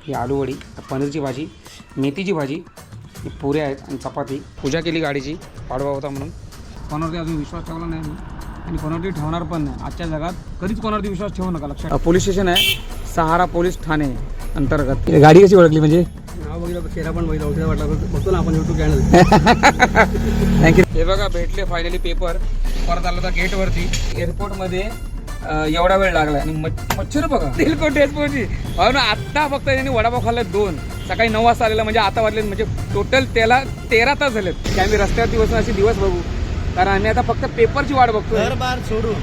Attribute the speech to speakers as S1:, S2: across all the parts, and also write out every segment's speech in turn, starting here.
S1: ही आलूवडी, पनीरची भाजी, मेथीची भाजी, ही पुऱ्या आहेत आणि चपाती. पूजा केली गाडीची, पाडवा होता म्हणून. कोणावरती अजून विश्वास ठेवला नाही मी आणि कोणावरती ठेवणार पण नाही. आजच्या जगात कधीच कोणावरती विश्वास ठेवू नका. लक्षात. पोलीस स्टेशन आहे, सहारा पोलीस ठाणे अंतर्गत. गाडी कशी ओळखली म्हणजे?
S2: नाव बघितलं, चेहरा पण बघितला, ओळखीचा वाटला. बघतो ना आपण यूट्यूब चॅनल.
S1: थँक्यू. हे बघा भेटले फायनली पेपर. परत आलो होता गेटवरती. एअरपोर्टमध्ये एवढा वेळ लागला आणि मच्छर बघा तेलकोट एअरपोर्टची. हो ना, आत्ता फक्त त्यांनी वडापाव खाल्ला 2. सकाळी 9 वाजता आलेला, म्हणजे आता वाजले म्हणजे टोटल त्याला 13 तास झालेत की आम्ही रस्त्यावरती बसून असे दिवस बघू. कारण आम्ही आता फक्त पेपरची वाट बघतो.
S2: घर बार सोडून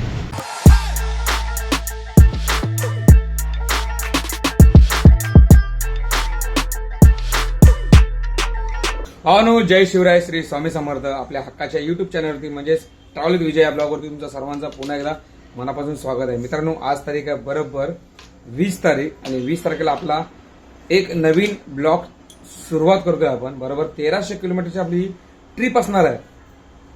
S1: भावानो, जय शिवराय, श्री स्वामी समर्थ. आपल्या हक्काच्या युट्यूब चॅनलवरती म्हणजेच ट्रॅव्हल विजय या ब्लॉगवरती तुमचं सर्वांचं पुन्हा एकदा मनापासून स्वागत आहे. मित्रांनो, आज तारीख आहे बरोबर 20 तारीख आणि 20 तारखेला आपला एक नवीन ब्लॉग सुरुवात करतोय आपण. बरोबर 1300 किलोमीटरची आपली ट्रिप असणार आहे.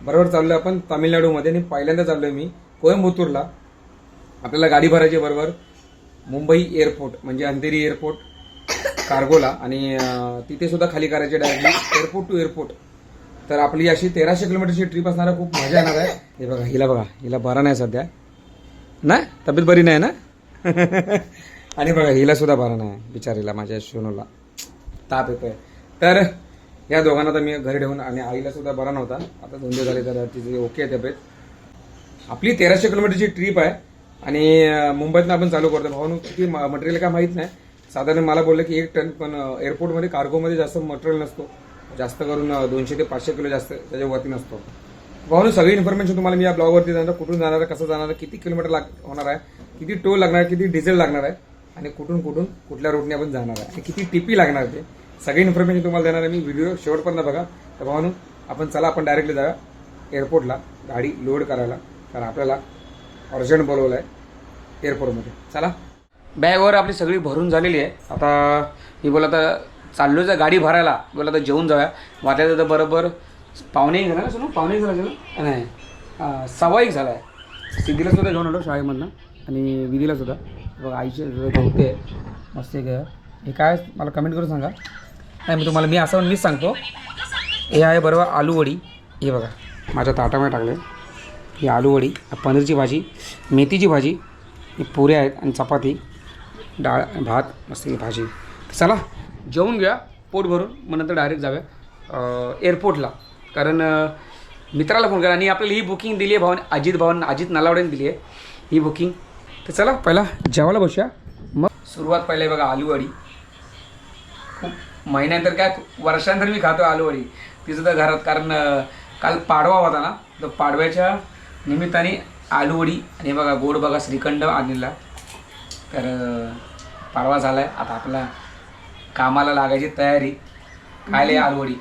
S1: बरोबर चाललोय आपण तामिळनाडूमध्ये आणि पहिल्यांदा चाललोय मी कोयंबतूरला. आपल्याला गाडी भरायची बरोबर मुंबई एअरपोर्ट म्हणजे अंधेरी एअरपोर्ट कार्गोला आणि तिथे सुद्धा खाली करायचे डायरेक्टली एअरपोर्ट टू एअरपोर्ट. तर आपली अशी 1300 किलोमीटरची ट्रिप असणार आहे. खूप मजा येणार आहे. हे बघा हिला बरा नाही सध्या ना, तब्येत बरी नाही ना. आणि बघा हिला सुद्धा बरा नाही, बिचारीला माझ्या सोनूला ताप येतोय. तर या दोघांना तर मी घरी ठेवून आणि आईला सुद्धा बरा नव्हता. आता 2 दिवस झाले तर तिची ओके आहे तब्येत. आपली 1300 किलोमीटरची ट्रिप आहे आणि मुंबईतनं आपण चालू करतो. भाऊ किती मटेरियल काय माहीत नाही. साधारण मला बोललं की 1 टन, पण एअरपोर्टमध्ये कार्गोमध्ये जास्त मटेरियल नसतो. जास्त करून 200 ते 500 किलो जास्त त्याच्यावरती नसतो. भाऊ सगळी इन्फॉर्मेशन तुम्हाला मी या ब्लॉगवरती देणार. कुठून जाणार आहे, कसं जाणार आहे, किती किलोमीटर होणार आहे, किती टोल लागणार आहे, किती डिझेल लागणार आहे आणि कुठून कुठल्या रूटने आपण जाणार आहे आणि किती टिपी लागणार आहे, ते सगळी इन्फॉर्मेशन तुम्हाला देणार आहे मी. व्हिडिओ शेवटपर्यंत बघा. तर भाऊ आपण डायरेक्टली जाऊया एअरपोर्टला गाडी लोड करायला, कारण आपल्याला अर्जंट बोलवलं आहे एअरपोर्टमध्ये. चला. बॅगवर आपली सगळी भरून झालेली आहे. आता मी बोला आता चाललोच आहे गाडी भरायला. बोला आता जेवून जाऊया. वाटलं तर बरोबर 1:15 झाला ना सोनू, 1:15 झाला नाही, 1:15 झाला आहे. सिद्धीला सुद्धा घेऊन आलो शाळेमधनं आणि विधीला सुद्धा. बघा आईचे गवते मस्त आहे. हे काय मला कमेंट करून सांगा. नाही मी असं मीच सांगतो. हे आहे बरोबर आलूवडी. हे बघा माझ्या ताटामध्ये टाकले. ही आलूवडी, पनीरची भाजी, मेथीची भाजी, ही पुऱ्या आहेत आणि चपाती, डाळ भात, मस्त ही भाजी. चला जेवून घ्या पोट भरून, मग नंतर डायरेक्ट जाऊया एअरपोर्टला. कारण मित्राला फोन करा. आणि आपल्याला ही बुकिंग दिली आहे अजित नलावडेने दिली आहे ही बुकिंग. तर चला पहिला जेवायला बसूया. मग सुरुवात पहिला बघा आलूवडी. खूप महिन्यानंतर काय वर्षांतर मी खातो आलूवडी तिसुद्धा घरात. कारण काल पाडवा होता ना, तर पाडव्याच्या निमित्ताने आलूवडी. आणि बघा गोड बघा श्रीखंड आणलेला. तर पाडवा झाला आहे. आता आपला कामाला लागायची तयारी. खायला आलूवडी.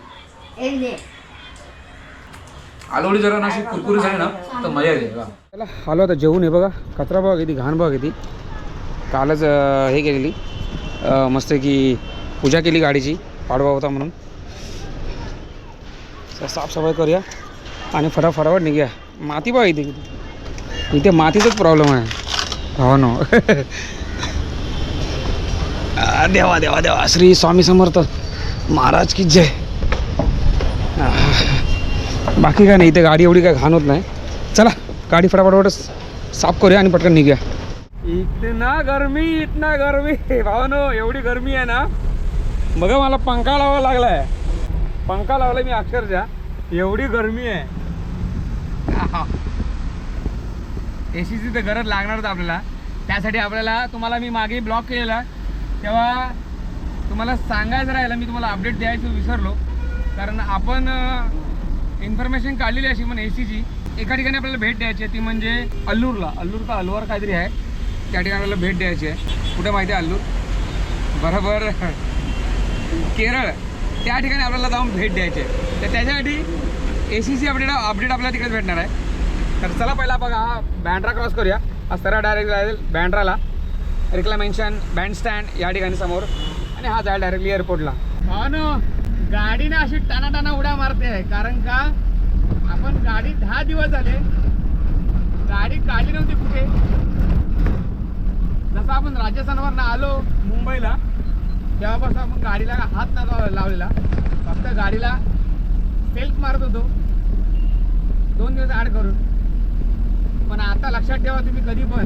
S1: आलूवडी जरा अशी कुरकुरी झाली ना तर मजा येते. चला आलो आता जेवून. हे बघा कचरा बघा किती घाण बघा किती. कालच हे केलेली मस्त की पूजा केली गाडीची, पाडवा होता म्हणून. साफसफाई करूया आणि फटाफट निघूया. माती बघा इथे मातीचाच प्रॉब्लेम आहे. हो ना. देवा देवा देवा, श्री स्वामी समर्थ महाराज की जय. बाकी काय नाही, इथे गाडी एवढी काय घाण होत नाही. चला गाडी फटाफट साफ करूया आणि पटकन निघूया. इतना गरमी भावानो, एवढी गरमी आहे ना. बघा मला पंखा लावावा लागलाय. पंखा लावलाय मी अक्षरशः, एवढी गरमी आहे. एसीची तर गरज लागणारच आपल्याला. त्यासाठी आपल्याला तुम्हाला मी मागे ब्लॉग केलेला तेव्हा तुम्हाला सांगायचं राहिलं, मी तुम्हाला अपडेट द्यायचं विसरलो. कारण आपण इन्फॉर्मेशन काढलेली अशी पण एसीची. एका ठिकाणी आपल्याला भेट द्यायची आहे, ती म्हणजे अल्लूर का अलवर काहीतरी आहे. त्या ठिकाणी आपल्याला भेट द्यायची आहे. कुठे माहिती आहे अल्लूर? बरोबर केरळ. त्या ठिकाणी आपल्याला जाऊन भेट द्यायची आहे. तर त्याच्यासाठी एसीची अपडेट आपल्याला तिकडेच भेटणार आहे. तर चला पहिला बघा हा बँड्रा क्रॉस करूया. हा सरळ डायरेक्ट जाईल बँड्राला, रिक्लामेन्शन बँडस्टँड या ठिकाणी समोर. आणि हा जाईल डायरेक्टली एअरपोर्टला. हा ना, गाडीने अशी टाना उड्या मारते आहे. कारण का आपण गाडी 10 दिवस झाले गाडी काढली नव्हती कुठे. जसं आपण राजस्थानवरनं आलो मुंबईला तेव्हापासून आपण गाडीला हात न लावलेला, फक्त गाडीला सेल्फ मारत होतो 2 दिवस आड करून. पण आता लक्षात ठेवा, तुम्ही कधी पण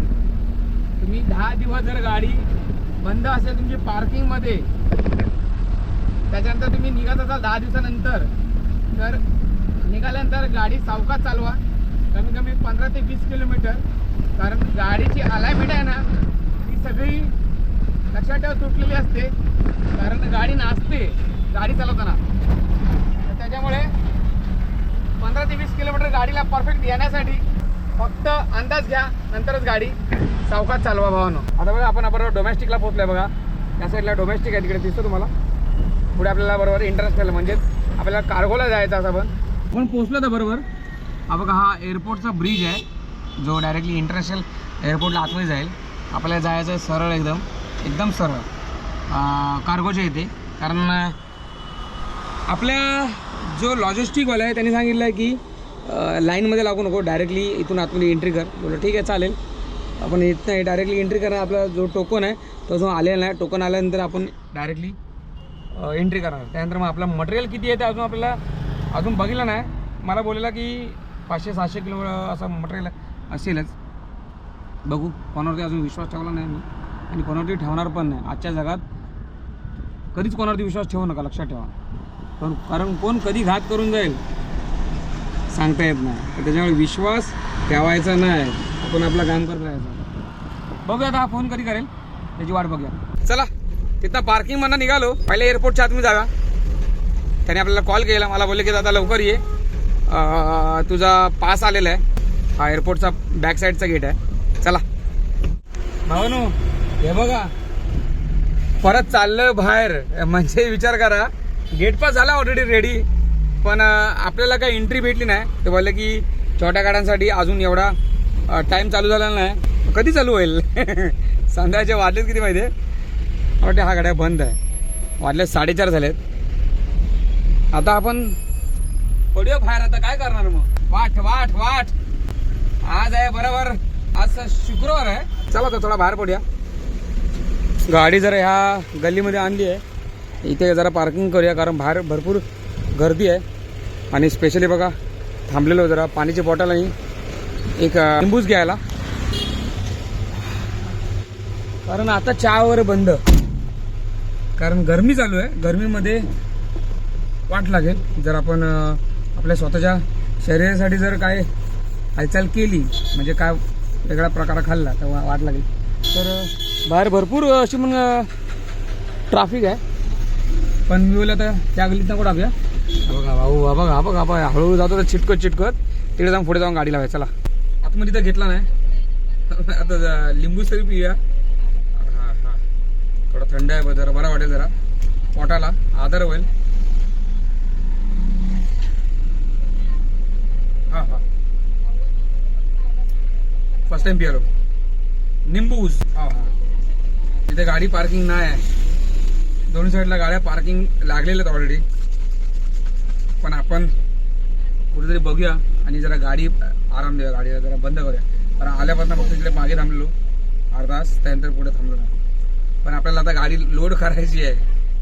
S1: 10 दिवस जर गाडी बंद असेल तुमची पार्किंगमध्ये, त्याच्यानंतर तुम्ही निघत असाल 10 दिवसानंतर, तर निघाल्यानंतर गाडी सावकाश चालवा, कमी कमी 15 ते 20 किलोमीटर. कारण गाडीची अलाइनमेंट आहे ना, ती सगळी लक्षात ठेवा तुटलेली असते, कारण गाडी नाचते गाडी चालवताना. तर त्याच्यामुळे 15 ते 20 किलोमीटर गाडीला परफेक्ट येण्यासाठी फक्त अंदाज घ्या, नंतरच गाडी सावकाश चालवा भावानो. आता बघा आपण बरोबर डोमेस्टिकला पोहोचलोय. बघा या साईडला डोमेस्टिक आहे, तिकडे दिसतो तुम्हाला. पुढे आपल्याला बरोबर इंटरनॅशनल म्हणजेच आपल्याला कार्गोला जायचं असं आपण पोहोचलो तर बरोबर. हा बघा, हा एअरपोर्टचा ब्रिज आहे जो डायरेक्टली इंटरनॅशनल एअरपोर्टला आतमध्ये जाईल. आपल्याला जायचं सरळ, एकदम सरळ कार्गोच्या इथे. कारण आपल्या जो लॉजिस्टिकवाला आहे त्यांनी सांगितलं आहे की लाईनमध्ये लागू नको, डायरेक्टली इथून आतमध्ये एंट्री कर. बोललो ठीक आहे चालेल, आपण येत नाही, डायरेक्टली एंट्री करणार. आपला जो टोकन आहे तो अजून आलेला नाही. टोकन आल्यानंतर आपण डायरेक्टली एंट्री करणार. त्यानंतर मग आपलं मटेरियल किती आहे ते आपल्याला अजून बघितलं नाही. मला बोललेला की 500-700 किलो असं मटेरियल असेलच. बघू, कोणावरती अजून विश्वास ठेवला नाही मी आणि कोणावरती ठेवणार पण नाही. आजच्या जगात कधीच कोणावरती विश्वास ठेवू नका, लक्षात ठेवा. कारण कोण कधी घात करून जाईल सांगता येत नाही. तर त्याच्यामुळे विश्वास ठेवायचा नाही, आपण आपलं काम करत राहायचं. बघूया आता हा फोन कधी करेल त्याची वाट बघूया. चला, तिथं पार्किंगमधनं निघालो. पहिले एअरपोर्टच्या आतमध्ये जागा. त्याने आपल्याला कॉल केला, मला बोलले की दादा लवकर ये, तुझा पास आलेला आहे. हा एअरपोर्टचा बॅक साईडचा गेट आहे. चला भावनो, हे बघा परत चाललं बाहेर. म्हणजे विचार करा, गेट पास झाला ऑलरेडी रेडी, पण आपल्याला काही एंट्री भेटली नाही. ते बोलले की छोट्या गाड्यांसाठी अजून एवढा टाईम चालू झाला नाही. कधी चालू होईल? संध्याकाळचे वाजलेत किती माहिती आहे? वाटते हा गाड्या बंद आहे. वाजले 4:30 झालेत. आता आपण पडूया बाहेर. आता काय करणार मग? वाट वाट वाट. आज आहे बरोबर, आज शुक्रवार आहे. चला तर थोडा बाहेर पडूया. गाडी जरा ह्या गल्लीमध्ये आणली आहे, इथे जरा पार्किंग करूया, कारण बाहेर भरपूर गर्दी आहे. आणि स्पेशली बघा थांबलेलो जरा पाण्याची बॉटल आणि एक लिंबूच घ्यायला, कारण आता चहा वगैरे बंद, कारण गरमी चालू आहे. गरमीमध्ये वाट लागेल. जर आपण आपल्या स्वतःच्या शरीरासाठी जर काय हालचाल केली, म्हणजे काय वेगळा प्रकार खाल्ला, तर वाट लागेल. तर बाहेर भरपूर अशी मग ट्रॅफिक आहे. पण मी बोललं तर त्या गल्लीत नको टाकूया. बघा भाऊ, बघा बघा बघा, हळूहळू जातो तर चिटकत तिकडे जाऊन पुढे जाऊन गाडी लावायचं. चला, आतमध्ये तर घेतला नाही, आता लिंबू तरी पिऊया. हां हां, थोडा थंड आहे, जरा बरा वाटेल, जरा पोटाला आधार होईल. हां हां, फर्स्ट टाइम पियालो निंबूज. हां हां, तिथे गाडी पार्किंग नाही आहे. दोन्ही साईडला गाड्या पार्किंग लागलेल्या आहेत ऑलरेडी. पण आपण कुठेतरी बघूया आणि जरा गाडी आराम देऊया, गाडीला जरा बंद करूया. कारण आल्यापासून फक्त तिकडे मागे थांबलेलो अर्धा तास, त्यानंतर पुढे थांबलो नाही. पण आपल्याला आता गाडी लोड करायची आहे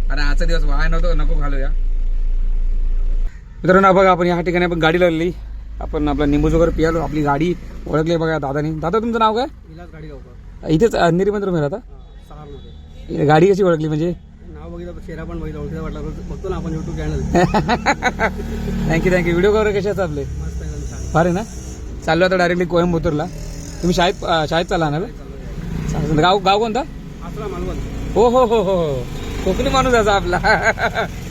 S1: आणि आजचा दिवस वाया नको घालूया. मित्रांनो बघा, आपण या ठिकाणी आपण गाडी लावलेली, आपण आपला निंबूज वगैरे पियालो. आपली गाडी ओळखली बघा दादानी. दादा तुमचं नाव काय?
S2: विलास गाडी गावकर.
S1: इथेच अंधेरीमध्ये तुम्ही राहता?
S2: सहारमध्ये.
S1: गाडी कशी ओळखली म्हणजे?
S2: नाव बघितलं, चेहरा पण बघितला, ओळखीचा वाटला, बघतो ना आपण युट्यूब चॅनल.
S1: थँक्यू. व्हिडिओ वगैरे कसे आहेत आपले?
S2: मस्त एकदम छान.
S1: फार आहे ना. चाललो आता डायरेक्टली कोइंबतूरला. तुम्ही शाळेत चालला ना? गाव कोणता?
S2: आसरा मालवण.
S1: हो हो हो हो हो, कोकणी माणूस असा आपला.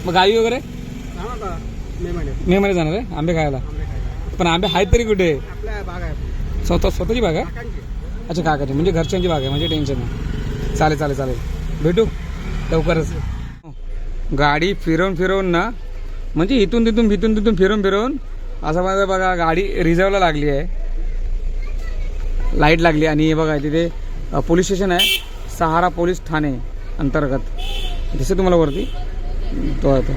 S1: मग गावी वगैरे
S2: जाणार आता मे महिन्यात.
S1: मे मध्ये जाणार आहे आंबे खायला?
S2: आंबे खायला.
S1: पण आंबे आहेत तरी कुठे?
S2: आपल्या बाग आहे,
S1: स्वतःची बाग आहे?
S2: काकांची.
S1: अच्छा, काकाची, म्हणजे घरच्यांची बाग आहे, म्हणजे टेन्शन नाही. चालेल चालेल चालेल, भेटू लवकरच. गाडी फिरवून ना, म्हणजे इथून तिथून फिरवून असं माझं बघा, गाडी रिझर्वला लागली आहे, लाईट लागली. आणि हे बघा तिथे पोलीस स्टेशन आहे, सहारा पोलीस ठाणे अंतर्गत, दिसतं तुम्हाला वरती तो आहे. तो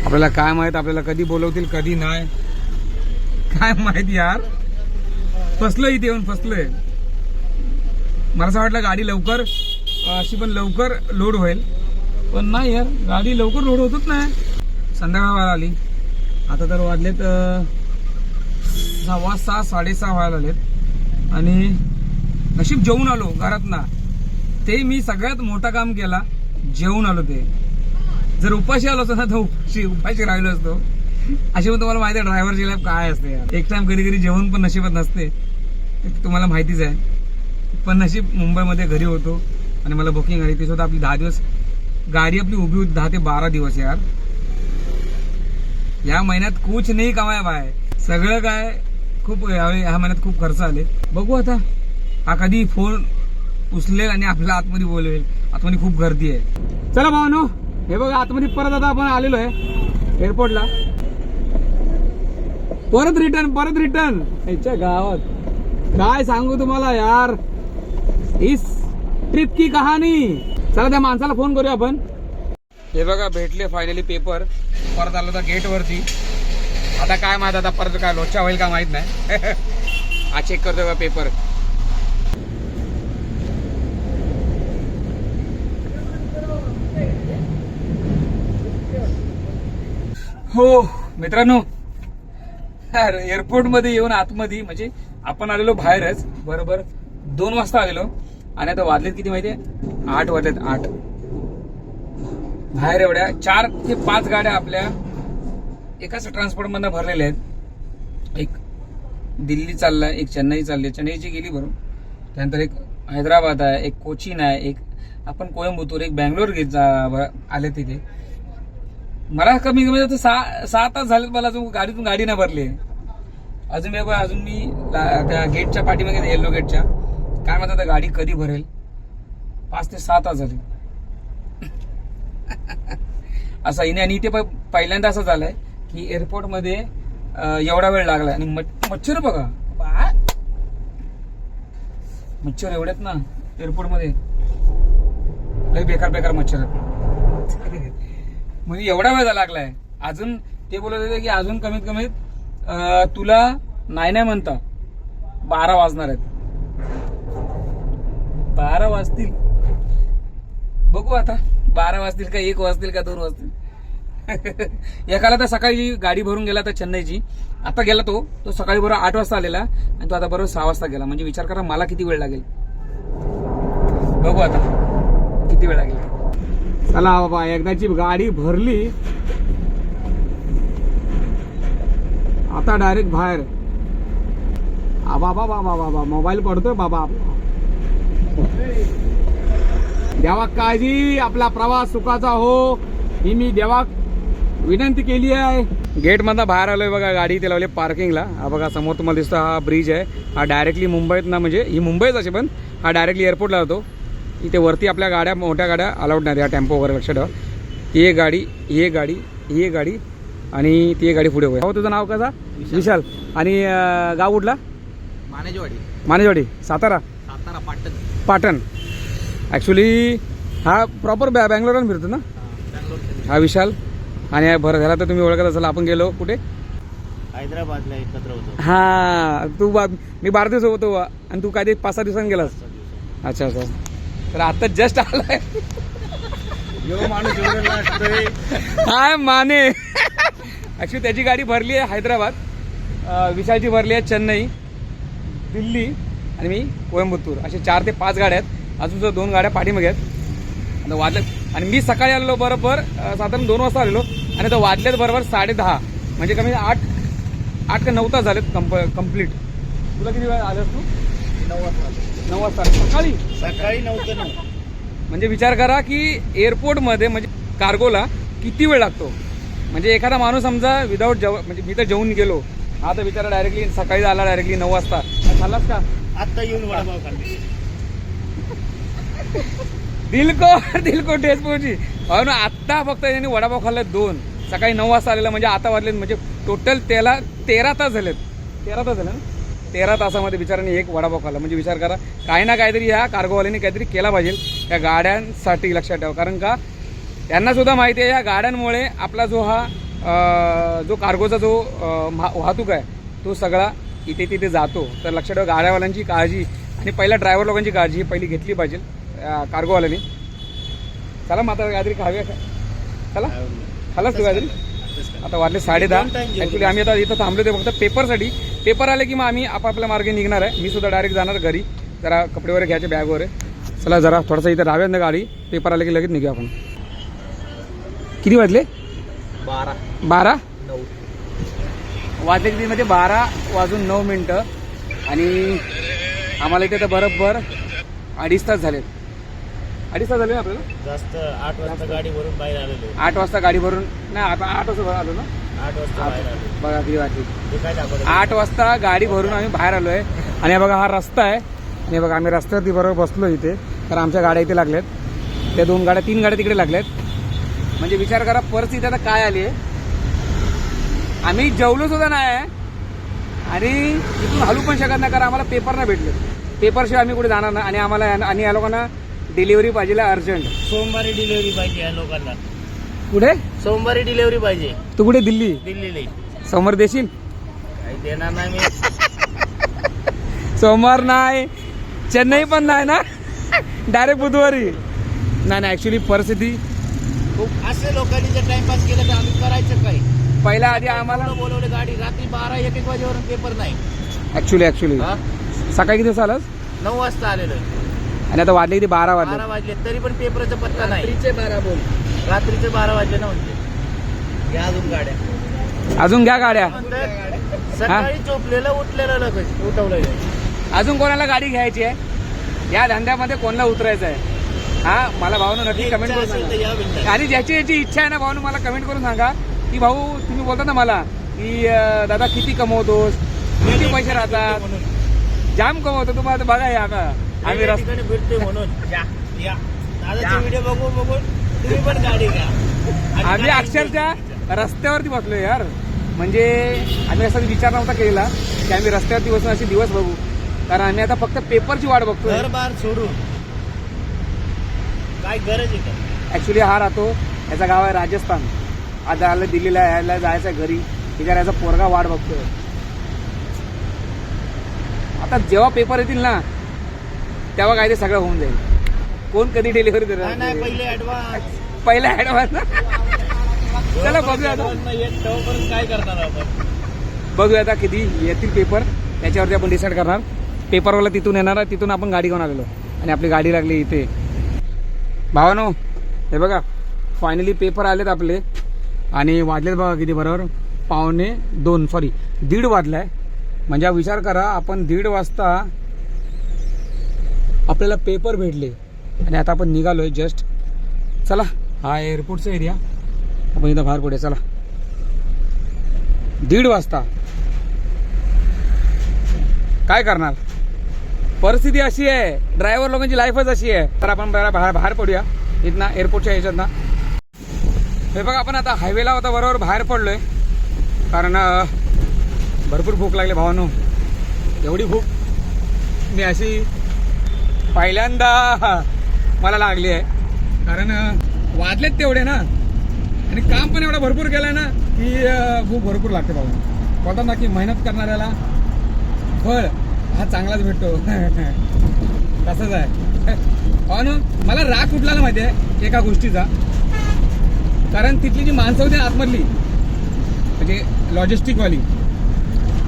S1: आपल्याला काय माहीत, आपल्याला कधी बोलवतील कधी नाही, काय माहिती यार. फसलोय इथे येऊन, फसलोय. मला असं वाटलं गाडी लवकर अशी पण लवकर लोड होईल, पण नाही यार, गाडी लवकर लोड होतच नाही. संध्याकाळ व्हायला आली. आता तर वाजलेत 6:15 6:30 व्हायला आलेत. आणि नशीब जेवून आलो घरात ना. ते मी सगळ्यात मोठा काम केला, जेवून आलो. ते जर उपाशी आलो असतो ना तर उपाशी राहिलो असतो. अशी पण तुम्हाला माहिती आहे ड्रायव्हरची लाईफ काय असते यार. एक टाइम कधी कधी जेवण पण नशिबात नसते, तुम्हाला माहितीच आहे. पण नशीब मुंबईमध्ये घरी होतो आणि मला बुकिंग आली. ती सुद्धा आपली 10 दिवस गाडी आपली उभी होती, 10 ते 12 दिवस यार. या महिन्यात कुछ नाही कमाया बाय, सगळं काय खूप ह्या महिन्यात खूप खर्च आले. बघू आता हा कधी फोन उचलेल आणि आपल्याला आतमध्ये बोलवेल. आतमध्ये खूप गर्दी आहे. चला भावानो, हे बघा आतमध्ये परत आता आपण आलेलो आहे एअरपोर्टला. परत रिटर्न याच्या गावात. काय सांगू तुम्हाला यार इस ट्रिप की कहाणी. चला त्या माणसाला फोन करूया आपण. हे बघा भेटले फायनली पेपर. परत आलो होता गेट वरती. आता काय माहित, आता परत काय लोचा होईल का माहित नाही. हा चेक करतोय का पेपर. हो मित्रांनो, एअरपोर्ट मध्ये येऊन आतमध्ये म्हणजे आपण आलेलो बाहेरच बरोबर 2 वाजता आलेलो. आणि आता वाजलेत किती माहितीये, 8 वाजलेत. 8 बाहेर एवढ्या 4 ते 5 गाड्या आपल्या एकाच ट्रान्सपोर्ट मधनं भरलेल्या आहेत. एक दिल्ली चाललाय, एक चेन्नई चालली. चेन्नईची गेली बरोबर. त्यानंतर एक हैदराबाद आहे, एक कोचीन आहे, एक आपण कोयंबतूर, एक बँगलोर आले तिथे. मला कमी कमी 6 तास झालेत मला अजून गाडीतून गाडी नाही भरली. अजून मी त्या गेटच्या पाठीमागे येलो गेटच्या काय म्हणतात गाडी कधी भरेल. 5 ते 6 तास झाले असं हिने. आणि इथे पहिल्यांदा असं झालंय की एअरपोर्ट मध्ये एवढा वेळ लागलाय. आणि मच्छर बघा, मच्छर एवढ्यात ना एअरपोर्ट मध्ये, लय बेकार मच्छर आहेत. म्हणजे एवढा वेळ लागलाय. अजून ते बोलत होते की अजून कमीत कमी तुला नाही म्हणता 12 वाजणार आहेत. 12 वाजतील. बघू आता 12 वाजतील का 1 वाजतील का 2 वाजतील. एकाला तर सकाळी गाडी भरून गेला तर चेन्नईची. आता गेला तो सकाळी बरोबर 8 वाजता आलेला आणि तो आता बरोबर 6 वाजता गेला. म्हणजे विचार करा मला किती वेळ लागेल. बघू आता किती वेळ लागेल. चला बाबा, एकदाची गाडी भरली आता डायरेक्ट बाहेर. बाबा बाबा बाबा मोबाईल पडतोय बाबा. देवा काळजी, आपला प्रवास सुखाचा हो ही मी देवा विनंती केली आहे. गेट मधनं बाहेर आलोय बघा. गाडी इथे लावली पार्किंगला. हा बघा समोर तुम्हाला दिसतो हा ब्रिज आहे. हा डायरेक्टली मुंबईत ना, म्हणजे ही मुंबईच असे पण हा डायरेक्टली एअरपोर्टला जातो. इथे वरती आपल्या गाड्या मोठ्या गाड्या अलाउड नाही, या टेम्पो वगैरे लक्षात ठेवा. ही एक गाडी आणि ती एक गाडी पुढे होईल. हो तुझं नाव कसं? विशाल. आणि गाव कुठला? मानेजवाडी सातारा पाटण. ऍक्च्युली हा प्रॉपर बँगलोरला फिरतो ना हा विशाल. आणि भर झाला तर तुम्ही ओळखत असाल. आपण गेलो कुठे?
S3: हैदराबादला एकत्र होतो.
S1: हा मी 12 दिवस होतो आणि तू काय ते 5-6 दिवसांनी गेलास. अच्छा. तर आता जस्ट आलाय
S3: माणूस
S1: हाय माने. ऍक्च्युली त्याची गाडी भरली आहे हैदराबाद, विशालची भरली आहे चेन्नई, दिल्ली आणि मी कोयंबतूर. असे 4 ते 5 गाड्या आहेत. अजून 2 गाड्या पाठीमागे आहेत. आता वाजल्यात आणि मी सकाळी आलेलो बरोबर साधारण 2 वाजता आलेलो आणि आता वाजल्यात बरोबर 10:30. म्हणजे कमी 8 का 9 तास झालेत कम्प्लीट. तुला किती वेळ आलास तू? 9 वाजता सकाळी 9 ते 9. म्हणजे विचार करा की एअरपोर्टमध्ये म्हणजे कार्गोला किती वेळ लागतो. म्हणजे एखादा माणूस समजा विदाऊट म्हणजे मी तर जेवून गेलो, हा तर विचारा डायरेक्टली सकाळी आला डायरेक्टली 9 वाजता. खाल्लास का?
S3: आता येऊन वडापाव खाल्ले.
S1: दिलको टेस्ट पोहोची. हो ना, आत्ता फक्त यांनी वडापाव खाल्ला 2. सकाळी 9 वाजता आलेला म्हणजे आता वाजले म्हणजे टोटल त्याला 13 तास झालेत. 13 तास झाले ना. 13 तासामध्ये बिचारांनी 1 वडापाव खाल्ला. म्हणजे विचार करा काही ना काहीतरी ह्या कार्गोवाल्यांनी काहीतरी केला पाहिजे या गाड्यांसाठी. लक्षात ठेवा, कारण का त्यांना सुद्धा माहिती आहे या गाड्यांमुळे आपला जो कार्गोचा जो वाहतूक आहे तो सगळा इथे तिथे जातो. तर लक्षात ठेवा, गाड्यावाल्यांची काळजी आणि पहिल्या ड्रायव्हर लोकांची काळजी ही पहिली घेतली पाहिजे कार्गोवाल्यांनी. चला माता गाजरी खाऊया का? चला खालास तू गाजरी. आता वाजले 10:30. ऍक्च्युली आम्ही आता इथं थांबलो ते फक्त पेपरसाठी. पेपर आले की मग आम्ही आपापल्या मार्गे निघणार आहे. मी सुद्धा डायरेक्ट जाणार घरी, जरा कपडे वगैरे घ्यायचे बॅग वगैरे. चला जरा थोडासा इथं राहूयात ना गाडी. पेपर आले की लगेच निघूया आपण. किती वाजले? 12 वाजले किती म्हणजे 12:09 आणि आम्हाला इथे तर बरोबर 2.5 तास झाले. 2.5 तास झाले ना आपल्याला.
S3: जास्त 8 वाजता गाडी भरून बाहेर आलेलो.
S1: 8 वाजता गाडी भरून नाही, आपण 8 वाजता आलो ना.
S3: 8 वाजता बाहेर आलो.
S1: बघा किती वाजली.
S3: ते काय दाखवलं?
S1: 8 वाजता गाडी भरून आम्ही बाहेर आलोय. आणि बघा हा रस्ता आहे. आणि बघा आम्ही रस्त्यावरती बरोबर बसलो इथे, तर आमच्या गाड्या इथे लागल्यात. त्या 3 गाड्या तिकडे लागल्यात. म्हणजे विचार करा परिस्थिती आता काय आली आहे. आम्ही जेवलो सुद्धा नाही आणि इथून हलू पण शकत नाही, कारण आम्हाला पेपर नाही भेटले. पेपरशिवाय आम्ही कुठे जाणार नाही. आणि आम्हाला आणि या लोकांना डिलिव्हरी पाहिजे अर्जंट.
S3: सोमवारी डिलिव्हरी पाहिजे या लोकांना.
S1: कुठे?
S3: सोमवारी डिलिव्हरी पाहिजे.
S1: तू कुठे? दिल्ली.
S3: दिल्लीला.
S1: सोमवार देशील?
S3: काही देणार नाही मी.
S1: सोमवार नाही, चेन्नई पण नाही ना, डायरेक्ट बुधवारी. नाही ऍक्च्युली परिस्थिती
S3: असे लोकांनी जर टाइमपास केलं तर आम्ही करायचं काय?
S1: पहिला आधी आम्हाला
S3: बोलवले गाडी रात्री 12-1 वाजेवरून पेपर नाही.
S1: ऍक्च्युली
S3: हा?
S1: सकाळी किती वाजता आलास?
S3: 9 वाजता आलेलो आहे.
S1: आणि आता वाजले किती? 12 वाजले.
S3: 12 वाजले तरी पण पेपरचा पत्ता नाही. रात्रीचे 12 वाजले ना. म्हणजे या अजून गाड्या
S1: अजून घ्या गाड्या.
S3: सकाळी झोपलेलं उठलेलं लगेच उठवलं.
S1: अजून कोणाला गाडी घ्यायची आहे? या धंद्यामध्ये कोणाला उतरायचं आहे? हा मला भाऊनं नक्की कमेंट करून सांगा. आणि ज्याची याची इच्छा आहे ना भाऊनं मला कमेंट करून सांगा की भाऊ तुम्ही बोलता ना मला की दादा किती कमवतोस, किती पैसे राहतात. जाम कमवतो तुम्हाला. बघा या का आम्ही
S3: ठिकाणी भेटतोय म्हणून या दादाचे व्हिडिओ बघून तुम्ही पण गाडी घ्या.
S1: आम्ही अक्षरशः रस्त्यावरती बसलो यार. म्हणजे आम्ही असा विचार नव्हता केलेला की आम्ही रस्त्यावरती बसून असे दिवस बघू, कारण आम्ही आता फक्त पेपरची वाट बघतो.
S3: घर बार सोडून काय गरज आहे का?
S1: ऍक्च्युली हा राहतो, याचा गाव आहे राजस्थान. आता आला दिल्लीला यायला जायचं घरी, तिच्या याचा पोरगा वाट बघतोय. आता जेव्हा पेपर येतील ना तेव्हा काय ते सगळं होऊन जाईल. कोण कधी डिलिव्हरी देणार?
S3: नाही
S1: पहिला ऍडव्हान्स. चला बघूया आता.
S3: काय करणार आपण?
S1: बघूया आता किती येतील पेपर, त्याच्यावरती आपण डिसाईड करणार. पेपरवाला तिथून येणार आहे, तिथून आपण गाडी घेऊन आलेलो आणि आपली गाडी लागली इथे. भावानो हे बघा फायनली पेपर आलेत आपले. आणि वाजलेत बघा किती, बरोबर 1:15 वाजलाय. म्हणजे विचार करा आपण 1:30 वाजता आपल्याला पेपर भेटले आणि आता आपण निघालोय जस्ट. चला हा एअरपोर्टचा एरिया, आपण इथं बाहेर पडूया. चला 1:30 वाजता काय करणार, परिस्थिती अशी आहे, ड्रायव्हर लोकांची लाईफच अशी आहे. तर आपण बाहेर पडूया इथं एअरपोर्टच्या ह्याच्यात. हे बघा आपण आता हायवेला होता बरोबर बाहेर पडलोय, कारण भरपूर भूक लागली भावानो. एवढी भूक मी अशी पहिल्यांदा मला लागली आहे, कारण वाजलेत तेवढे ना आणि काम पण एवढं भरपूर केलंय ना की भूक भरपूर लागते भाऊ. बोलतात ना की मेहनत करणाऱ्याला फळ हा चांगलाच भेटतो. तसंच आहे भावानो. मला राग कुठला माहिती आहे एका गोष्टीचा, कारण तिथली जी माणसं होती आतमधली म्हणजे लॉजिस्टिकवाली,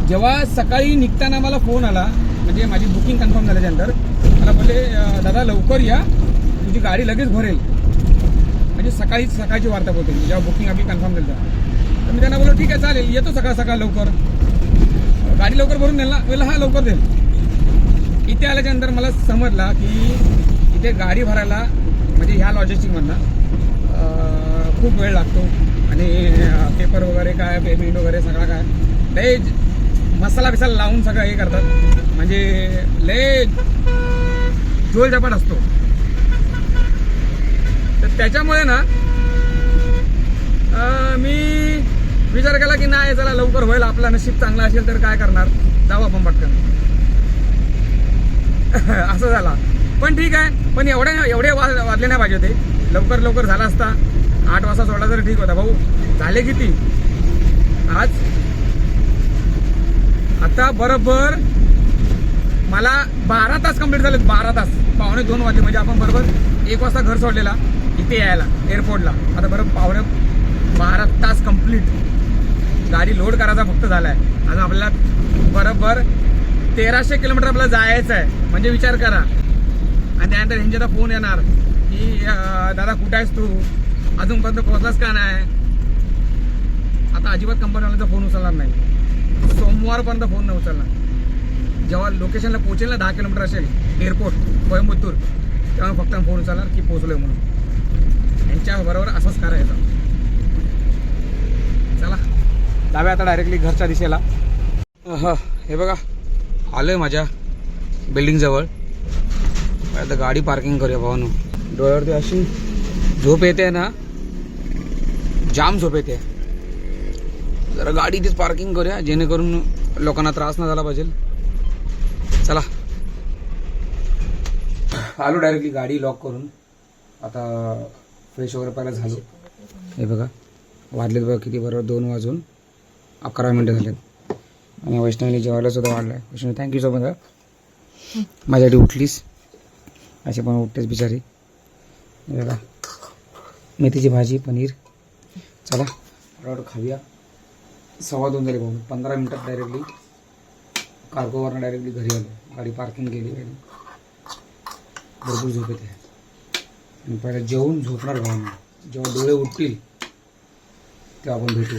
S1: जेव्हा सकाळी निघताना मला फोन आला, म्हणजे माझी बुकिंग कन्फर्म झाल्याच्यानंतर मला बोलले दादा लवकर या, तुझी गाडी लगेच भरेल. म्हणजे सकाळची वार्ता बोलते जेव्हा बुकिंग आपली कन्फर्म झाली. तर मी त्यांना बोललो ठीक आहे चालेल, येतो सकाळ लवकर, गाडी लवकर भरून देईल ना. बोलला हा लवकर देईल. इथे आल्याच्यानंतर मला समजला की इथे गाडी भरायला म्हणजे ह्या लॉजिस्टिकमधनं खूप वेळ लागतो. आणि पेपर वगैरे काय, पेमेंट वगैरे सगळं काय लय मसाला बिसाला लावून सगळं हे करतात. म्हणजे लय झोल झपाट असतो. तर त्याच्यामुळे ना मी विचार केला की नाही चला लवकर होईल, आपला नशीब चांगला असेल तर काय करणार, जाऊ आपण पटकन. असं झाला. पण ठीक आहे, पण एवढे वाजले नाही पाहिजे होते. लवकर झाला असता 8 वाजता सोडला तर ठीक होता. भाऊ झाले किती आज, आता बरोबर मला 12 तास कंप्लीट झाले. 12 तास, 1:15 वाजले. म्हणजे आपण बरोबर 1 वाजता घर सोडलेला, इथे यायला एअरपोर्टला. आता बरं 12 तास कंप्लीट गाडी लोड करायचा फक्त झालाय. आता आपल्याला बरोबर 1300 किलोमीटर आपल्याला जायचं आहे. म्हणजे विचार करा. आणि त्यानंतर ह्यांचा फोन येणार की दादा कुठं आहेस तू, अजूनपर्यंत पोहोचलास का नाही. आता अजिबात कंपनीवाल्यांचा फोन उचलणार नाही. सोमवारपर्यंत फोन नाही उचलणार. जेव्हा लोकेशनला पोहोचेल ना 10 किलोमीटर असेल एअरपोर्ट कोयंबतूर, तेव्हा फक्त फोन उचलणार की पोहोचलोय म्हणून. यांच्या बरोबर असंच करायचं. चला जाऊया आता डायरेक्टली घरच्या दिशेला. हे बघा आलोय माझ्या बिल्डिंग जवळ. आता गाडी पार्किंग करूया भावानो. डोळ्यावरती अशी झोप येते ना, जाम झोप येते. जरा गाडी इथेच पार्किंग करूया जेणेकरून लोकांना त्रास नाही झाला पाहिजे. चला आलो डायरेक्टली गाडी लॉक करून. आता फ्रेश वगैरे पहिला झालो. हे बघा वाजलेत बघा किती, बरोबर 2:11 झालेत. आणि वैष्णवीने जेवायला सुद्धा वाढलाय. Vaishnavi thank you so much. माझ्यासाठी उठलीस, अशी पण उठतेच बिचारी. हे बघा मेथीची भाजी पनीर. चला बरोबर खाऊया. 2:15 झाले भाऊ. 15 मिनिटात डायरेक्टली कार्गोवरनं डायरेक्टली घरी आलो. गाडी पार्किंग केली. भरपूर झोप येते. आणि पहिला जेवून झोपणार भाऊ. जेव्हा डोळे उठतील तेव्हा आपण भेटू.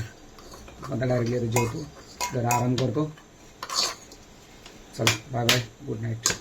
S1: आता डायरेक्टली आता जेवतो, जरा आराम करतो. चला बाय बाय, गुड नाईट.